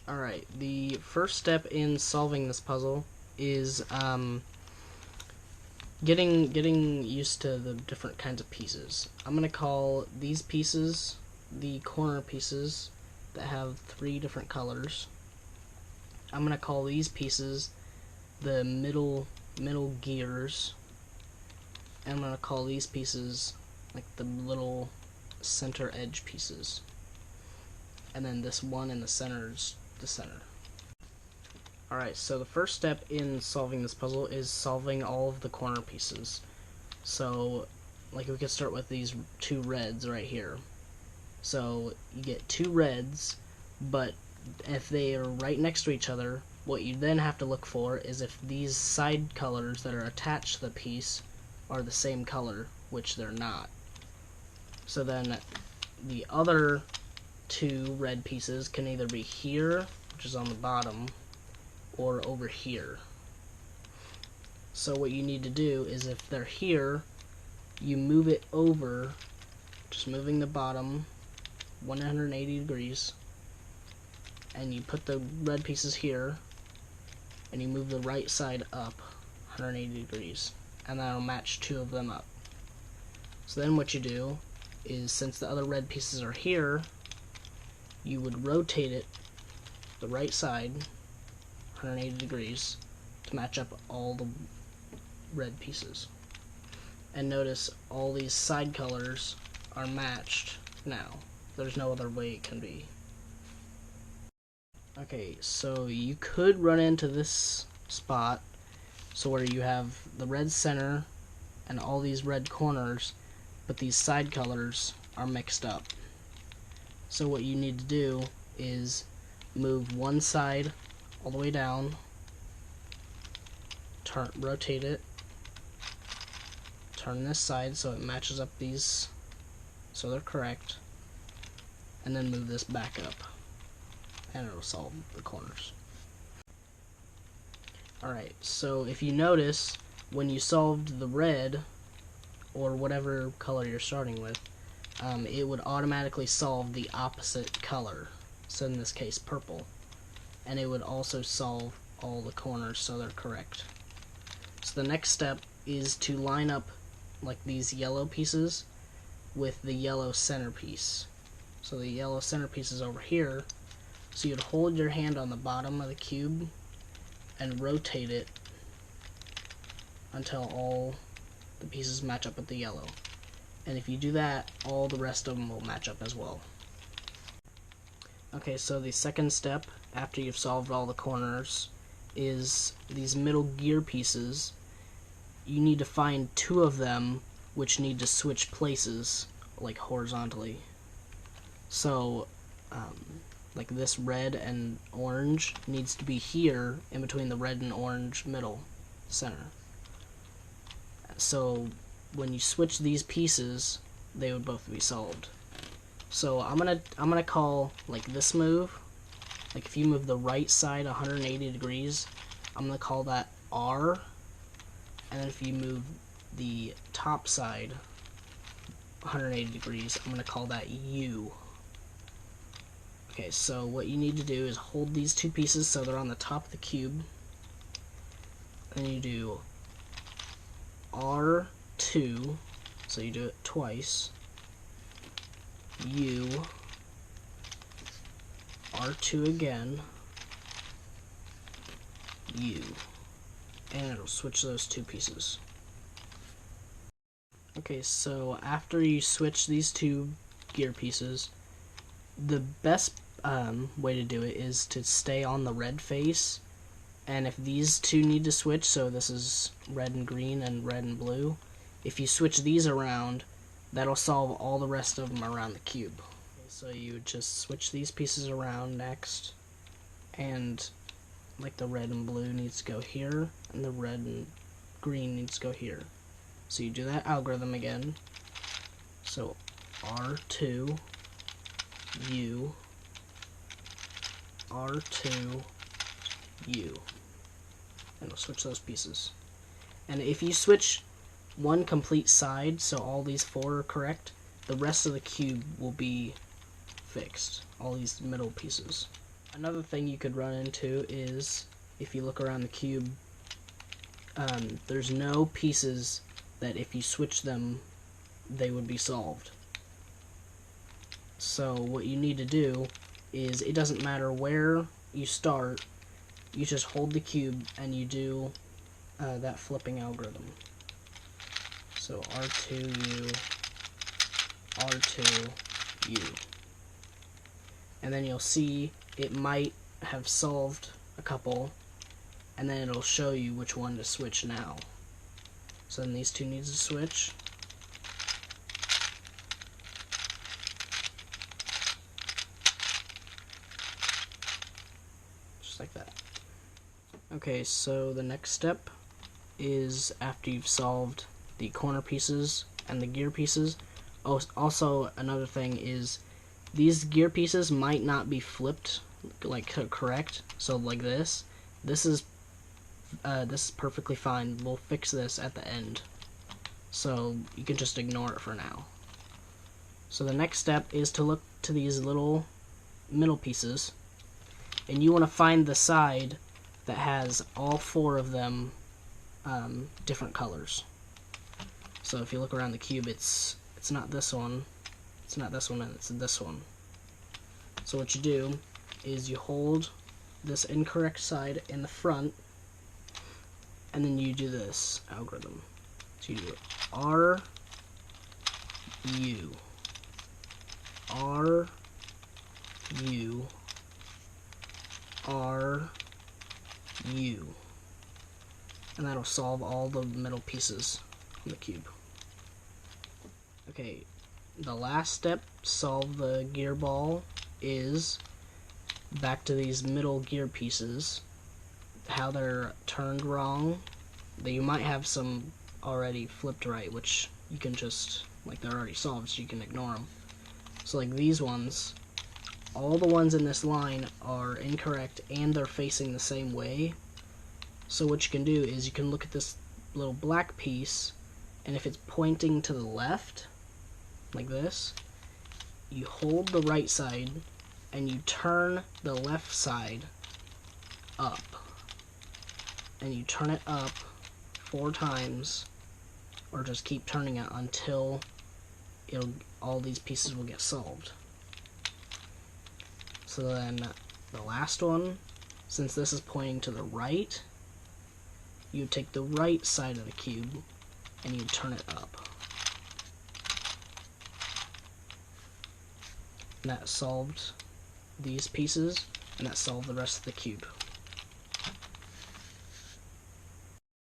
Alright, the first step in solving this puzzle is getting used to the different kinds of pieces. I'm going to call these pieces the corner pieces that have 3 different colors. I'm going to call these pieces the middle gears. And I'm going to call these pieces like the little center edge pieces. And then this one in the center is the center. Alright, so the first step in solving this puzzle is solving all of the corner pieces. So, like, we could start with these 2 reds right here. So, you get 2 reds, but if they are right next to each other, what you then have to look for is if these side colors that are attached to the piece are the same color, which they're not. So then, the other 2 red pieces can either be here, which is on the bottom, or over here. So what you need to do is, if they're here, you move it over, just moving the bottom 180 degrees, and you put the red pieces here, and you move the right side up 180 degrees, and that'll match 2 of them up. So then what you do is, since the other red pieces are here, you would rotate it the right side 180 degrees to match up all the red pieces. And notice all these side colors are matched now. There's no other way it can be. Okay, so you could run into this spot, so where you have the red center and all these red corners, but these side colors are mixed up. So what you need to do is move one side all the way down, rotate it, turn this side so it matches up these so they're correct, and then move this back up, and it'll solve the corners. Alright, so if you notice, when you solved the red, or whatever color you're starting with, it would automatically solve the opposite color, so in this case purple, and it would also solve all the corners so they're correct. So the next step is to line up like these yellow pieces with the yellow centerpiece. So the yellow centerpiece is over here, so you'd hold your hand on the bottom of the cube and rotate it until all the pieces match up with the yellow. And if you do that, all the rest of them will match up as well. Okay, so the second step, after you've solved all the corners, is these middle gear pieces. You need to find 2 of them which need to switch places, like horizontally. So, like this red and orange needs to be here in between the red and orange middle center. So when you switch these pieces, they would both be solved. So I'm gonna call like this move, like if you move the right side 180 degrees, I'm gonna call that R, and then if you move the top side 180 degrees, I'm gonna call that U. Okay, so what you need to do is hold these 2 pieces so they're on the top of the cube, and you do R2, so you do it twice, U, R2 again, U, and it'll switch those 2 pieces. Okay, so after you switch these 2 gear pieces, the best way to do it is to stay on the red face, and if these 2 need to switch, so this is red and green and red and blue, if you switch these around, that'll solve all the rest of them around the cube. Okay, so you would just switch these pieces around next, and like the red and blue needs to go here, and the red and green needs to go here. So you do that algorithm again. So R2, U, R2, U. And we'll switch those pieces. And if you switch one complete side, so all these 4 are correct, the rest of the cube will be fixed, all these middle pieces. Another thing you could run into is, if you look around the cube, there's no pieces that if you switch them, they would be solved. So what you need to do is, it doesn't matter where you start, you just hold the cube and you do that flipping algorithm. So R2U, R2U. And then you'll see it might have solved a couple, and then it'll show you which one to switch now. So then these two needs to switch. Just like that. Okay, so the next step is, after you've solved the corner pieces and the gear pieces, also another thing is, these gear pieces might not be flipped like correct. So like this is perfectly fine. We'll fix this at the end, so you can just ignore it for now. So the next step is to look to these little middle pieces, and you want to find the side that has all four of them different colors. So if you look around the cube, it's not this one, it's not this one, and it's this one. So what you do is you hold this incorrect side in the front, and then you do this algorithm. So you do R, U, R, U, R, U, and that'll solve all the middle pieces in the cube. Okay, the last step to solve the gear ball is back to these middle gear pieces, how they're turned wrong. You might have some already flipped right, which you can just, like, they're already solved, so you can ignore them. So like these ones, all the ones in this line are incorrect and they're facing the same way. So what you can do is you can look at this little black piece, and if it's pointing to the left, like this, you hold the right side and you turn the left side up, and you turn it up 4 times, or just keep turning it until all these pieces will get solved. So then the last one, since this is pointing to the right, you take the right side of the cube and you turn it up. And that solved these pieces, and that solved the rest of the cube.